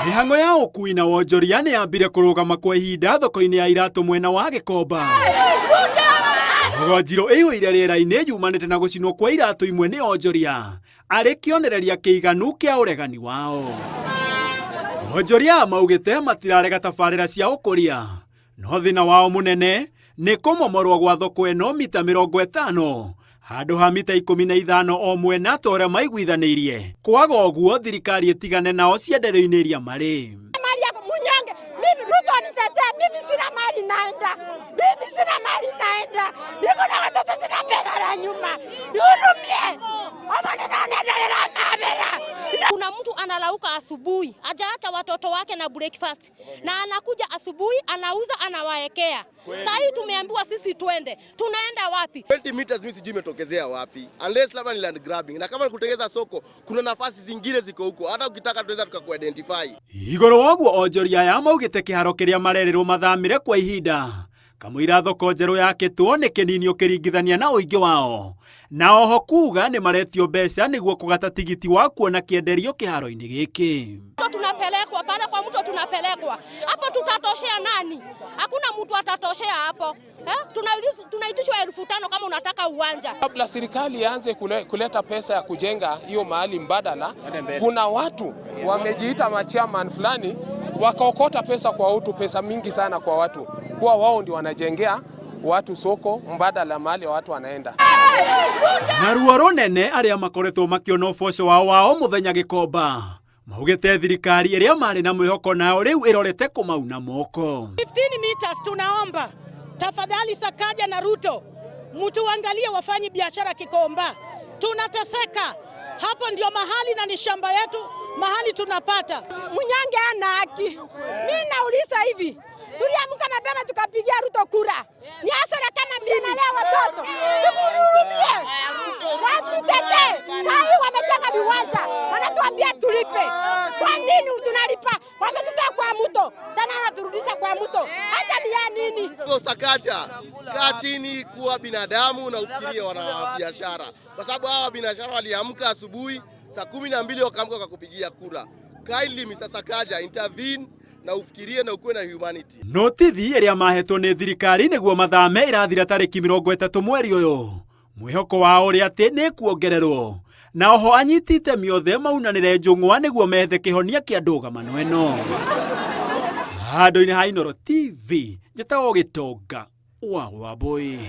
Mihango ya ukui na wonjoria ni yambire kurugama kwa ihinda thoko-ini ya iratu mwena wa Gikomba. Njiro iyuire riera-ini yumanite na gucinwo kwa iratu imwe ni onjoria ari kionereria kiiganu kia uregani wao. Onjoria maugite matirarega tabarira cia ukuria, no thina wao munene ni kumomorwa gwa thoko eno mita 50 handu ha mita 15 o mwena tore maiguithanirie. Kwaga uguo thirikari itigane nao cienderio-ini iria mari. Mimi sina mali naenda. Niko na watoto sina pesa la nyuma. Nihurumie. Kuna mtu analauka asubuhi, hajaacha watoto wake na breakfast. Na anakuja asubuhi, anauza, anawaekea. Sasa hii tumeambiwa sisi twende. Tunaenda wapi? 20 meters mimi sijui imetokezea wapi. Unless labda ni land grabbing. Na kama nikutengeza soko, kuna nafasi zingine ziko huko. Hata ukitaka tunaweza tukaku-identify. Igoro waguo onjoria ya maugite kiharo kiria marererwo mathamire kwa ihinda. Kamwira thoko njeru yakitwo ni kinini ukiringithania na uingi wao. Na oho kuga ni maretio mbeca niguo kugata tigiti wa kuona kienderio kiharo-ini giki. Tunapelekwa pale kwa mtu, tunapelekwa hapo, tutatoshea nani? Hakuna mtu atatoshea hapo. Tunaitishwa 5,000 kama unataka uwanja. Kabla serikali ianze kuleta pesa ya kujenga hiyo mahali mbadala, kuna watu wamejiita machairman fulani wakaokota pesa kwa watu, pesa mingi sana kwa watu, kwa wao ndio wanajengea watu soko mbadala mahali watu wanaenda. Na ruo runene aria makoretwo makiona uboco wao muthenya Gikomba maugite thirikari iria mari na mwihoko nao riu irorete kumauna moko. 15 meters tunaomba tafadhali Sakaja na Ruto mtuangalie wafanyi biashara Gikomba, tunateseka hapo, ndio mahali na ni shamba yetu, mahali tunapata. Munyange ana haki. Mimi nauliza hivi, tuliamka mapema tukapigia Ruto kura, ni hasara kama mimi nalea watoto, tumurudie watu tete. Sasa wamejenga viwanja, wanatuambia tulipe. Kwa nini tunalipa? Wametutoa kwa mto, tena wanaturudisha kwa mto. Hata ni ya nini? Sakaja, kaa chini, kuwa binadamu na ufikirie wana biashara. Kwa sababu hawa biashara waliamka asubuhi saa 12 wakaamka kukupigia kura. Kindly Mr. Sakaja, intervene na ufikirie na ukuwe na humanity. Notithi iria mahetwo ni thirikari niguo mathame irathira tariki 30 mweri uyu. Mwihoko wao uri ati ni kuongererwo. Na oho anyitite miothe maunanire njung'wa niguo methe kihonia kia ndũgamano eno. Handũ-inĩ ha Inooro TV, njĩtagwo Gitonga wa Wambui.